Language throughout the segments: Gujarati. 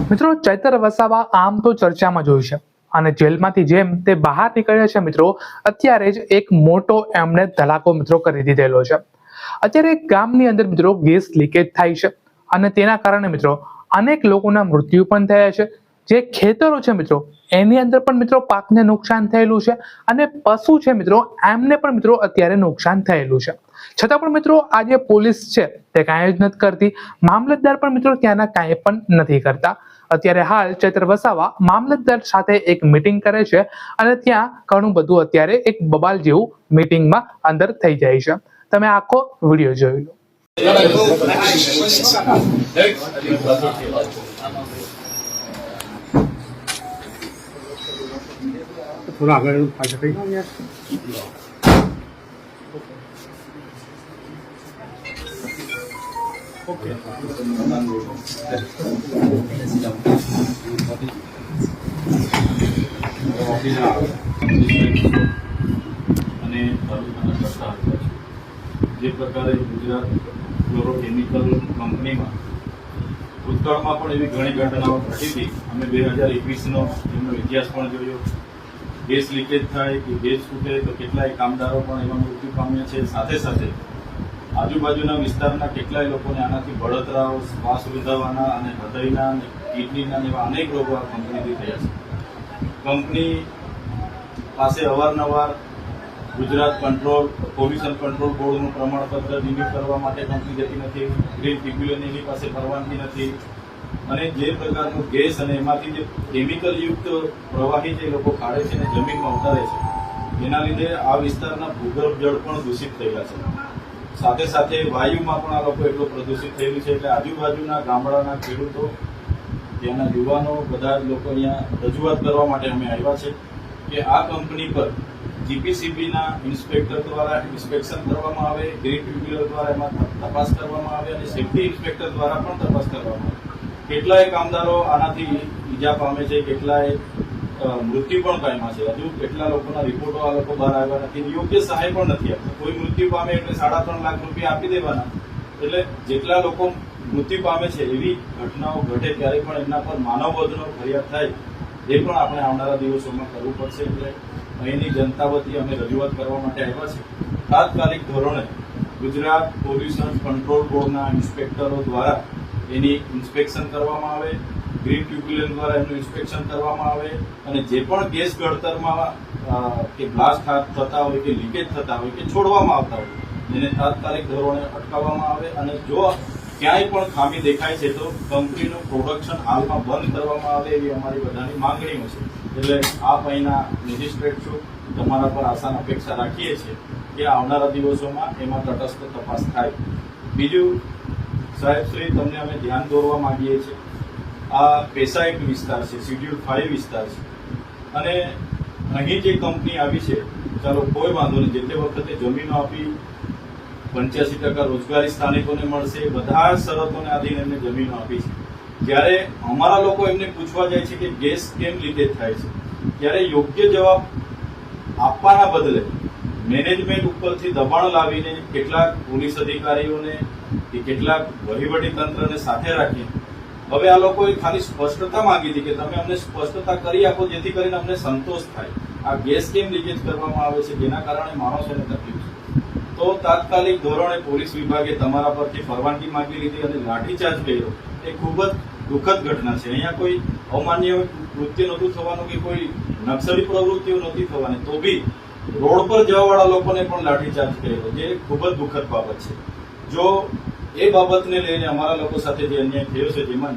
મિત્રો, ચૈતર વસાવા આમ તો ચર્ચામાં જોયું છે અને જેલમાંથી જેમ તે બહાર નીકળ્યા છે મિત્રો, અત્યારે જ એક મોટો એમણે ધડાકો મિત્રો કરી દીધેલો છે. અત્યારે ગામની અંદર મિત્રો ગેસ લીકેજ થાય છે અને તેના કારણે મિત્રો અનેક લોકોના મૃત્યુ પણ થયા છે. જે ખેતરો છે મિત્રો એની અંદર પણ મિત્રો પાકને નુકસાન થયેલું છે અને પશુ છે મિત્રો એમને પણ મિત્રો અત્યારે નુકસાન થયેલું છે. છતાં પણ મિત્રો આ જે પોલીસ છે તે કાંઈ જ નથી કરતી, મામલતદાર પણ મિત્રો ત્યાંના કાંઈ પણ નથી કરતા. અત્યારે હાલ ચૈતર વસાવા મામલતદાર સાથે એક મીટિંગ કરે છે અને ત્યાં ઘણું બધું અત્યારે એક બબાલ જેવું મીટિંગમાં અંદર થઈ જાય છે. તમે આખો વિડીયો જોઈ લો. થોડા આગળ પાછળ થઈ ઓકે. અને જે પ્રકારે ગુજરાત ફ્લોરોકેમિકલ કંપનીમાં ભૂતકાળમાં પણ એવી ઘણી ઘટનાઓ ઘટી હતી. અમે 2021નો એમનો ઇતિહાસ પણ જોયો. ગેસ લીકેજ થાય કે ગેસ છૂટે તો કેટલાય કામદારો પણ એમાં મૃત્યુ પામ્યા છે. સાથે સાથે આજુબાજુના વિસ્તારના કેટલાય લોકોને આનાથી બળતરાઓ, શ્વાસ રૂંધાવાના અને હૃદયના અને કિડનીના એવા અનેક રોગો આ કંપનીથી થયા છે. કંપની પાસે અવારનવાર ગુજરાત પોલ્યુશન કંટ્રોલ બોર્ડનું પ્રમાણપત્ર રિન્યુ કરવા માટે કંપની જતી નથી. ગ્રીન ટ્રિબ્યુનલ એની પાસે પરવાનગી નથી. અને જે પ્રકારનો ગેસ અને એમાંથી જે કેમિકલ યુક્ત પ્રવાહી જે લોકો કાઢે છે અને જમીનમાં ઉતારે છે એના લીધે આ વિસ્તારના ભૂગર્ભ જળ પણ દૂષિત થયેલા છે. સાથે સાથે વાયુમાં પણ આ લોકો એટલું પ્રદૂષિત થયેલું છે એટલે આજુબાજુના ગામડાના ખેડૂતો, ત્યાંના યુવાનો, બધા જ લોકો અહીંયા રજૂઆત કરવા માટે અમે આવ્યા છે કે આ કંપની પર જીપીસીબીના ઇન્સ્પેક્ટર દ્વારા ઇન્સ્પેક્શન કરવામાં આવે, ગ્રીન ટ્રિબ્યુનલ દ્વારા એમાં તપાસ કરવામાં આવે અને સેફ્ટી ઇન્સ્પેક્ટર દ્વારા પણ તપાસ કરવામાં આવે. કેટલાય કામદારો આનાથી ઈજા પામે છે, કેટલાય મૃત્યુ પણ પામ્યા છે. હજુ કેટલા લોકોના રિપોર્ટો આ લોકો બહાર આવ્યા નથી. યોગ્ય સહાય પણ નથી આપતા. કોઈ મૃત્યુ પામે એટલે 3.5 લાખ રૂપિયા આપી દેવાના. એટલે જેટલા લોકો મૃત્યુ પામે છે એવી ઘટનાઓ ઘટે ત્યારે પણ એમના પર માનવવધનો ફરિયાદ થાય એ પણ આપણે આવનારા દિવસોમાં કરવું પડશે. એટલે અહીંની જનતા વતી અમે રજૂઆત કરવા માટે આવ્યા છે. તાત્કાલિક ધોરણે ગુજરાત પોલ્યુશન કંટ્રોલ બોર્ડના ઇન્સ્પેક્ટરો દ્વારા એની ઇન્સ્પેક્શન કરવામાં આવે, ગ્રીન ટ્રિબ્યુનલ દ્વારા એનું ઇન્સ્પેક્શન કરવામાં આવે અને જે પણ ગેસ ગળતરમાં કે બ્લાસ્ટ થતા હોય કે લીકેજ થતા હોય કે છોડવામાં આવતા હોય એને તાત્કાલિક ધોરણે અટકાવવામાં આવે અને જો ક્યાંય પણ ખામી દેખાય છે તો કંપનીનું પ્રોડક્શન હાલમાં બંધ કરવામાં આવે એવી અમારી બધાની માંગણીઓ છે. એટલે આ મહિના મેજિસ્ટ્રેટ છું, તમારા પર આશાન અપેક્ષા રાખીએ છીએ કે આવનારા દિવસોમાં એમાં તટસ્થ તપાસ થાય. બીજું સાહેબ શ્રી, તમને અમે ધ્યાન દોરવા માંગીએ છીએ. આ પેસા એક વિસ્તાર છે, શેડ્યુલ 5 વિસ્તાર છે અને અહીં જે કંપની આવી છે, ચાલો કોઈ વાંધો નહીં, જે તે વખતે જમીનો આપી 85% રોજગારી સ્થાનિકોને મળશે, બધા શરતોને આધીન એમને જમીનો આપી છે. જ્યારે અમારા લોકો એમને પૂછવા જાય છે કે ગેસ કેમ લીકેજ થાય છે, ત્યારે યોગ્ય જવાબ આપવાના બદલે મેનેજમેન્ટ ઉપરથી દબાણ લાવીને કેટલાક પોલીસ અધિકારીઓને કે કેટલાક વહીવટી તંત્રને સાથે રાખી હવે આ લોકોએ ખાલી સ્પષ્ટતા માંગી હતી કે તમે અમને સ્પષ્ટતા કરી આપો જેથી કરીને અમને સંતોષ થાય. આ ગેસ કેમ લીકેજ કરવામાં આવે છે જેના કારણે માણસોને તકલીફ છે. તો તાત્કાલિક ધોરણે પોલીસ વિભાગે તમારા પરથી પરવાનગી માંગી લીધી અને લાઠીચાર્જ કર્યો. એ ખૂબ જ દુઃખદ ઘટના છે. અહીંયા કોઈ અમાન્ય કૃત્ય નહોતું થવાનું કે કોઈ નક્સલી પ્રવૃત્તિઓ નહોતી થવાની, તો બી રોડ પર જવાવાળા લોકોને પણ લાઠીચાર્જ કર્યો, જે ખૂબ જ દુઃખદ બાબત છે. જો એ બાબતને લઈને અમારા લોકો સાથે જે અન્યાય થયો છે જેમાં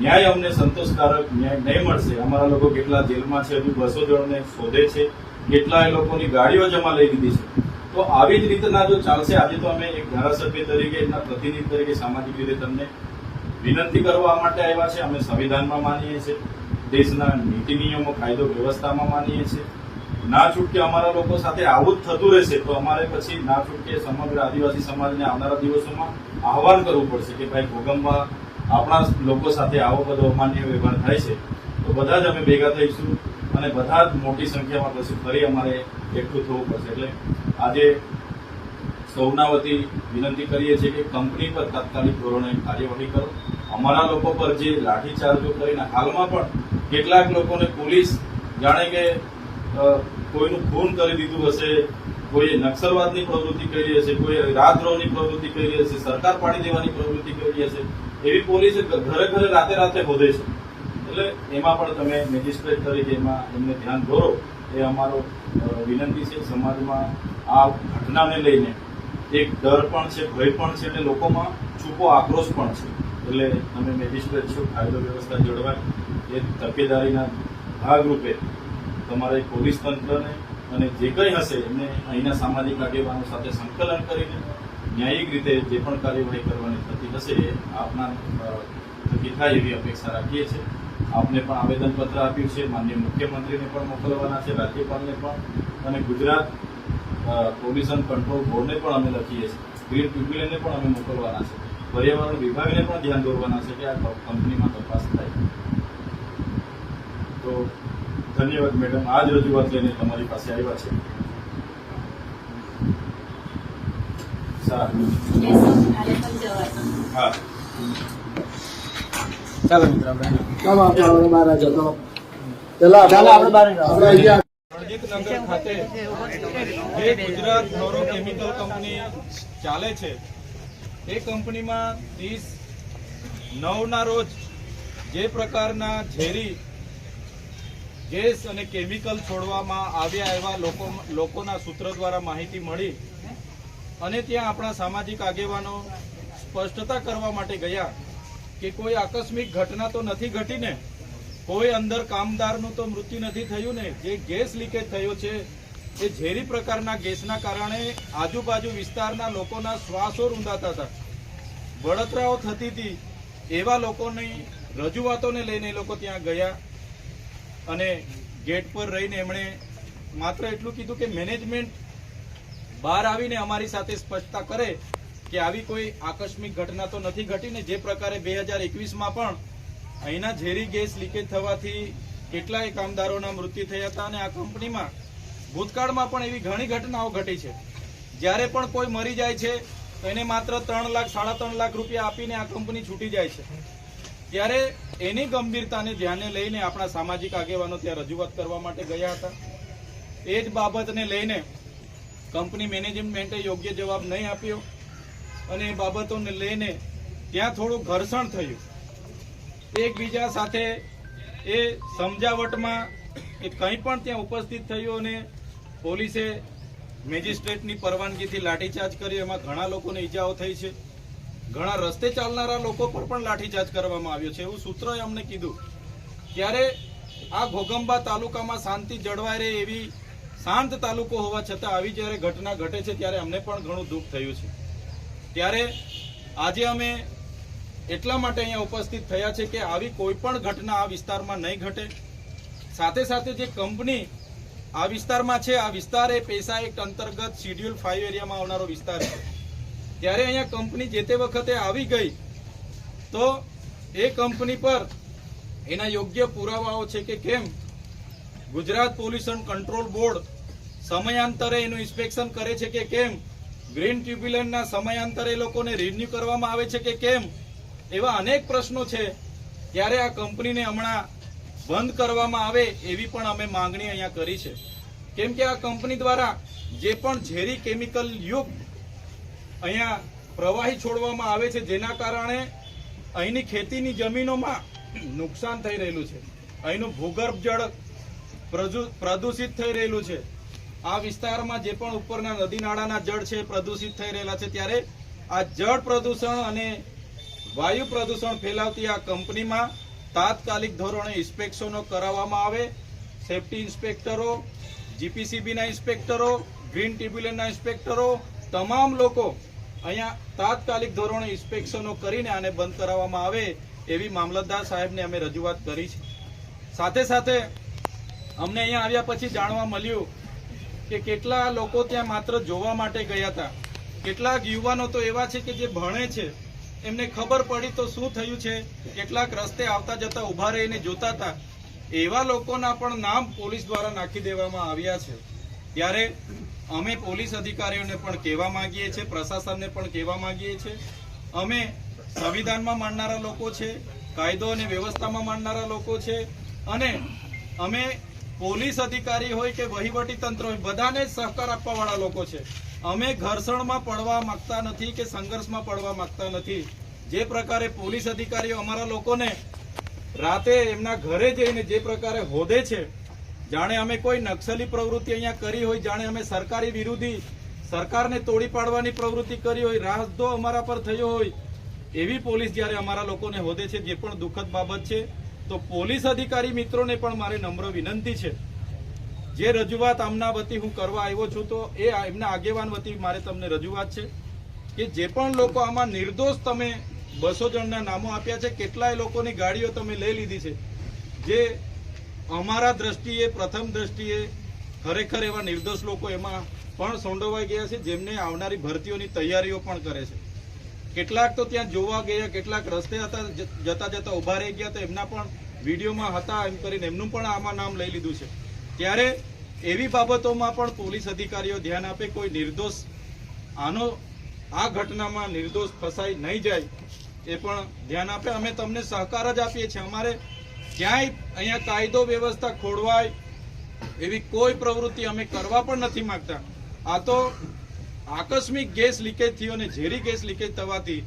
ન્યાય અમને સંતોષકારક ન્યાય નહીં મળશે. અમારા લોકો કેટલા જેલમાં છે, હજુ 200 જણને શોધે છે, કેટલાય લોકોની ગાડીઓ જમા લઈ લીધી છે. તો આવી જ રીતના જો ચાલશે, આજે તો અમે એક ધારાસભ્ય તરીકે એમના પ્રતિનિધિ તરીકે સામાજિક રીતે તમને વિનંતી કરવા માટે આવ્યા છે. અમે સંવિધાનમાં માનીએ છીએ, દેશના નીતિ નિયમો, કાયદો વ્યવસ્થામાં માનીએ છીએ. ના છૂટકે અમારા લોકો સાથે આવું જ થતું રહેશે તો અમારે પછી ના છૂટકે સમગ્ર આદિવાસી સમાજને આવનારા દિવસોમાં આહવાન કરવું પડશે કે ભાઈ ભોગમમાં આપણા લોકો સાથે આવો બધો અમાન્ય વ્યવહાર થાય છે તો બધા જ અમે ભેગા થઈશું અને બધા જ મોટી સંખ્યામાં પછી ફરી અમારે એકઠું થવું પડશે. એટલે આજે સૌના વતી વિનંતી કરીએ છીએ કે કંપની પર તાત્કાલિક ધોરણે કાર્યવાહી કરો. અમારા લોકો પર જે લાઠીચાર્જો કરીને હાલમાં પણ કેટલાક લોકોને પોલીસ જાણે કે કોઈનું ખૂન કરી દીધું હશે, કોઈ નક્સલવાદની પ્રવૃત્તિ કરી હશે, કોઈ રાજદ્રોહની પ્રવૃત્તિ કરી હશે, સરકાર પાડી દેવાની પ્રવૃત્તિ કરી હશે, એવી પોલીસ ઘરે ઘરે રાતે શોધે છે. એટલે એમાં પણ તમે મેજિસ્ટ્રેટ તરીકે એમાં એમને ધ્યાન દોરો એ અમારો વિનંતી છે. સમાજમાં આ ઘટનાને લઈને એક ડર પણ છે, ભય પણ છે અને લોકોમાં છૂપો આક્રોશ પણ છે. એટલે તમે મેજિસ્ટ્રેટ છો, કાયદો વ્યવસ્થા જળવાય એ તકેદારીના ભાગરૂપે તમારે પોલીસ તંત્રને અને જે કંઈ હશે એમને અહીંના સામાજિક આગેવાનો સાથે સંકલન કરીને ન્યાયિક રીતે જે પણ કાર્યવાહી કરવાની થતી હશે એ આપના થકી થાય એવી અપેક્ષા રાખીએ છીએ. આપને પણ આવેદનપત્ર આપ્યું છે, માનનીય મુખ્યમંત્રીને પણ મોકલવાના છે, રાજ્યપાલને પણ, અને ગુજરાત પોલ્યુશન કંટ્રોલ બોર્ડને પણ અમે લખીએ છીએ, ગ્રીન ટ્રિબ્યુનલને પણ અમે મોકલવાના છે, પર્યાવરણ વિભાગને પણ ધ્યાન દોરવાના છે કે આ કંપનીમાં તપાસ થાય. તો ધન્યવાદ મેડમ, આ જ રજૂઆત લઈને તમારી પાસે આવ્યા છે. સારું, હા, ચાલો મિત્રો આપણે બહાર જતો ચાલો આપણે બહાર નગર ખાતે જે ગુજરાત ફ્લોરો કેમિકલ કંપની ચાલે છે એ કંપનીમાં 30/9 રોજ જે પ્રકારના ઝેરી ગેસ અને કેમિકલ છોડવામાં આવ્યા એવા લોકોના સૂત્ર દ્વારા માહિતી મળી અને ત્યાં આપણા સામાજિક આગેવાનો સ્પષ્ટતા કરવા માટે ગયા કે કોઈ આકસ્મિક ઘટના તો નથી ઘટીને, કોઈ અંદર કામદારનું તો મૃત્યુ નથી થયું ને, જે ગેસ લીકેજ થયો છે એ ઝેરી પ્રકારના ગેસના કારણે આજુબાજુ વિસ્તારના લોકોના શ્વાસો રૂંધાતા હતા, બળતરાઓ થતી હતી. એવા લોકોની રજૂઆતોને લઈને એ લોકો ત્યાં ગયા અને ગેટ પર રહીને એમણે માત્ર એટલું કીધું કે મેનેજમેન્ટ બહાર આવીને અમારી સાથે સ્પષ્ટતા કરે કે આવી કોઈ આકસ્મિક ઘટના તો નથી ઘટીને. જે પ્રકારે 2021માં પણ અહીંના ઝેરી ગેસ લીકેજ થવાથી કેટલાય કામદારોના મૃત્યુ થયા હતા અને આ કંપનીમાં ભૂતકાળમાં પણ એવી ઘણી ઘટનાઓ ઘટી છે. જ્યારે પણ કોઈ મરી જાય છે તો એને માત્ર 3 લાખ 3.5 લાખ રૂપિયા આપીને આ કંપની છૂટી જાય છે. ત્યારે એની ગંભીરતાને ધ્યાને લઈને આપણા સામાજિક આગેવાનો ત્યાં રજૂઆત કરવા માટે ગયા હતા. એ જ બાબતને લઈને કંપની મેનેજમેન્ટે યોગ્ય જવાબ નહીં આપ્યો અને એ બાબતોને લઈને ત્યાં થોડું ઘર્ષણ થયું. એકબીજા સાથે એ સમજાવટમાં એ કંઈ પણ ત્યાં ઉપસ્થિત થયું અને પોલીસે મેજિસ્ટ્રેટની પરવાનગીથી લાઠીચાર્જ કર્યો. એમાં ઘણા લોકોને ઈજાઓ થઈ છે, ઘણા રસ્તે ચાલનારા લોકો પર પણ લાઠીચાર્જ કરવામાં આવ્યો છે એવું સૂત્રોએ અમને કીધું. ત્યારે આ ઘોગંબા તાલુકામાં શાંતિ જળવાઈ રહે એવી શાંત તાલુકો હોવા છતાં આવી જ્યારે ઘટના ઘટે છે ત્યારે અમને પણ ઘણું દુઃખ થયું છે. ત્યારે આજે અમે એટલા માટે અહીંયા ઉપસ્થિત થયા છે કે આવી કોઈ પણ ઘટના આ વિસ્તારમાં નહીં ઘટે. સાથે સાથે જે કંપની આ વિસ્તારમાં છે, આ વિસ્તાર એ પૈસા એક્ટ અંતર્ગત શેડ્યુલ 5 એરિયામાં આવનારો વિસ્તાર છે. ત્યારે અહીંયા કંપની જે તે વખતે આવી ગઈ તો એ કંપની પર એના યોગ્ય પુરાવાઓ છે કે કેમ ગુજરાત પોલ્યુશન કંટ્રોલ બોર્ડ સમયાંતરે એનું ઇન્સ્પેક્શન કરે છે કે કેમ, ગ્રીન ટ્રિબ્યુનલના સમયાંતરે લોકોને રિન્યુ કરવામાં આવે છે કે કેમ, એવા અનેક પ્રશ્નો છે. ત્યારે આ કંપનીને હમણાં બંધ કરવામાં આવે એવી પણ અમે માંગણી અહીંયા કરી છે. કેમ કે આ કંપની દ્વારા જે પણ ઝેરી કેમિકલ યુક્ત અહીંયા પ્રવાહી છોડવામાં આવે છે જેના કારણે અહીંની ખેતીની જમીનોમાં નુકસાન થઈ રહેલું છે, અહીંનું ભૂગર્ભ જળ પ્રદૂષિત થઈ રહેલું છે, આ વિસ્તારમાં જે પણ ઉપરના નદી નાળાના જળ છે પ્રદૂષિત થઈ રહેલા છે. ત્યારે આ જળ પ્રદૂષણ અને વાયુ પ્રદૂષણ ફેલાવતી આ કંપનીમાં તાત્કાલિક ધોરણે ઇન્સ્પેક્શનો કરાવવામાં આવે. સેફટી ઇન્સ્પેક્ટરો, જીપીસીબીના ઇન્સ્પેક્ટરો, ગ્રીન ટ્રિબ્યુનલના ઇન્સ્પેક્ટરો, તમામ લોકો અહીંયા તાત્કાલિક ધોરણે ઇન્સ્પેક્શનો કરીને આને બંધ કરાવવામાં આવે એવી મામલતદાર સાહેબને અમે રજૂઆત કરી છે. સાથે સાથે અમને અહીંયા આવ્યા પછી જાણવા મળ્યું કે કેટલા લોકો ત્યાં માત્ર જોવા માટે ગયા હતા. કેટલાક યુવાનો તો એવા છે કે જે ભણે છે, એમને ખબર પડી તો શું થયું છે, કેટલાક રસ્તે આવતા જતા ઉભા રહીને જોતા હતા. એવા લોકોના પણ નામ પોલીસ દ્વારા નાખી દેવામાં આવ્યા છે. ત્યારે અમે પોલીસ અધિકારીઓને પણ કહેવા માંગીએ છીએ, પ્રશાસનને પણ કહેવા માંગીએ છીએ, અમે સંવિધાનમાં માનનારા લોકો છે, કાયદો અને વ્યવસ્થામાં માનનારા લોકો છે, અને અમે પોલીસ અધિકારી હોય કે વહીવટી તંત્ર હોય બધાને જ સહકાર આપવા વાળા લોકો છે. અમે ઘર્ષણમાં પડવા માંગતા નથી કે સંઘર્ષમાં પડવા માંગતા નથી. જે પ્રકારે પોલીસ અધિકારીઓ અમારા લોકોને રાતે એમના ઘરે જઈને જે પ્રકારે હોદે છે, જાણે અમે કોઈ નક્સલી પ્રવૃત્તિ અહીંયા કરી હોય, જાણે અમે સરકારી વિરોધી સરકારને તોડી પાડવાની પ્રવૃત્તિ કરી હોય, રાજદ્રોહ અમારા પર થયો હોય, એવી પોલીસ જ્યારે અમારા લોકોને હોદે છે, જે પણ દુઃખદ બાબત છે. તો પોલીસ અધિકારી મિત્રોને પણ મારે નમ્ર વિનંતી છે, જે રજૂઆત આમના વતી હું કરવા આવ્યો છું, તો એ એમના આગેવાન વતી મારે તમને રજૂઆત છે કે જે પણ લોકો આમાં નિર્દોષ, તમે 200 જણના નામો આપ્યા છે, કેટલાય લોકોની ગાડીઓ તમે લઈ લીધી છે, જે અમારા દ્રષ્ટિએ પ્રથમ દ્રષ્ટિએ ખરેખર એવા નિર્દોષ લોકો એમાં પણ સંડોવાઈ ગયા છે, જેમને આવનારી ભરતીઓની તૈયારીઓ પણ કરે છે. કેટલાક તો ત્યાં જોવા ગયા, કેટલાક રસ્તે હતા, જતા જતા ઉભા રહી ગયા, તો એમના પણ વિડીયોમાં હતા એમ કરીને એમનું પણ આમાં નામ લઈ લીધું છે. ત્યારે એવી બાબતોમાં પણ પોલીસ અધિકારીઓ ધ્યાન આપે, કોઈ નિર્દોષ આ ઘટનામાં નિર્દોષ ફસાઈ નહીં જાય એ પણ ધ્યાન આપે. અમે તમને સહકાર જ આપીએ છીએ. અમારે ક્યાંય અહીંયા કાયદો વ્યવસ્થા ખોરવાય એવી કોઈ પ્રવૃત્તિ અમે કરવા પણ નથી માંગતા. આ તો આકસ્મિક ગેસ લીકેજ થયો અને ઝેરી ગેસ લીકેજ થવાથી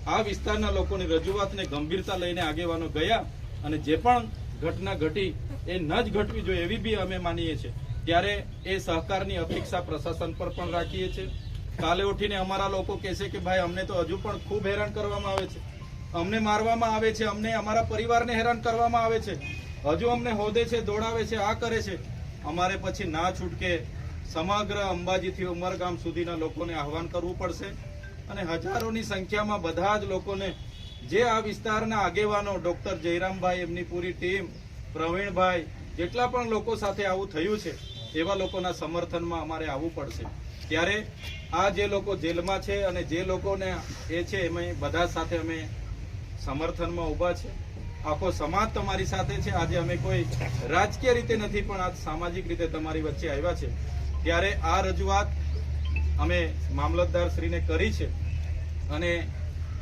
આ વિસ્તારના લોકોની રજૂઆતને ગંભીરતા લઈને આગેવાનો ગયા, અને જે પણ ઘટના ઘટી એ ન જ ઘટવી જોઈએ એવી બી અમે માનીએ છીએ. ત્યારે એ સહકારની અપેક્ષા પ્રશાસન પર પણ રાખીએ છીએ. કાલે ઉઠીને અમારા લોકો કહેશે કે ભાઈ અમને તો હજુ પણ ખૂબ હેરાન કરવામાં આવે છે, અમને મારવામાં આવે છે, અમને અમારા પરિવારને હેરાન કરવામાં આવે છે, હજુ અમને હોદે છે, દોડાવે છે, આ કરે છે. અમારે પછી ના છૂટકે સમગ્ર અંબાજીથી ઉમરગામ સુધીના લોકોને આહવાન કરવું પડશે, અને હજારોની સંખ્યામાં બધા જ લોકોને, જે આ વિસ્તારના આગેવાનો, ડોક્ટર જયરામભાઈ, એમની પૂરી ટીમ, પ્રવીણભાઈ, જેટલા પણ લોકો સાથે આવું થયું છે એવા લોકોના સમર્થનમાં અમારે આવવું પડશે. ત્યારે આ જે લોકો જેલમાં છે અને જે લોકોને એ છે એમાં બધા સાથે અમે સમર્થનમાં ઊભા છે. આખો સમાજ તમારી સાથે છે. આજે અમે કોઈ રાજકીય રીતે નથી, પણ આ સામાજિક રીતે તમારી વચ્ચે આવ્યા છે. ત્યારે આ રજૂઆત અમે મામલતદાર શ્રીને કરી છે, અને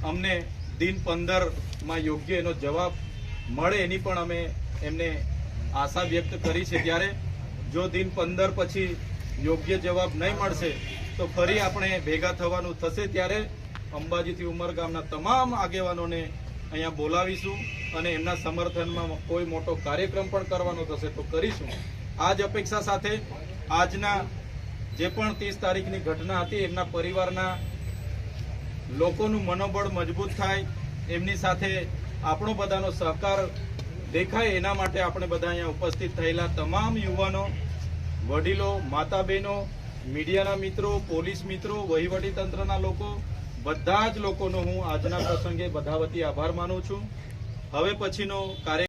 અમને દિન 15માં યોગ્ય એનો જવાબ મળે એની પણ અમે એમને આશા વ્યક્ત કરી છે. ત્યારે જો દિન 15 પછી યોગ્ય જવાબ નહીં મળશે તો ફરી આપણે ભેગા થવાનું થશે. ત્યારે અંબાજીથી ઉમરગામના તમામ આગેવાનોને અહીંયા બોલાવીશું, અને એમના સમર્થનમાં કોઈ મોટો કાર્યક્રમ પણ કરવાનો થશે તો કરીશું. આ જ અપેક્ષા સાથે આજના જે પણ 30 તારીખની ઘટના હતી, એમના પરિવારના લોકોનું મનોબળ મજબૂત થાય, એમની સાથે આપણો બધાનો સહકાર દેખાય, એના માટે આપણે બધા અહીંયા ઉપસ્થિત થયેલા તમામ યુવાનો, વડીલો, માતા બહેનો, મીડિયાના મિત્રો, પોલીસ મિત્રો, વહીવટી તંત્રના લોકો, બધા જ લોકોનો હું આજના પ્રસંગે બધા વતી આભાર માનું છું. હવે પછીનો કાર્ય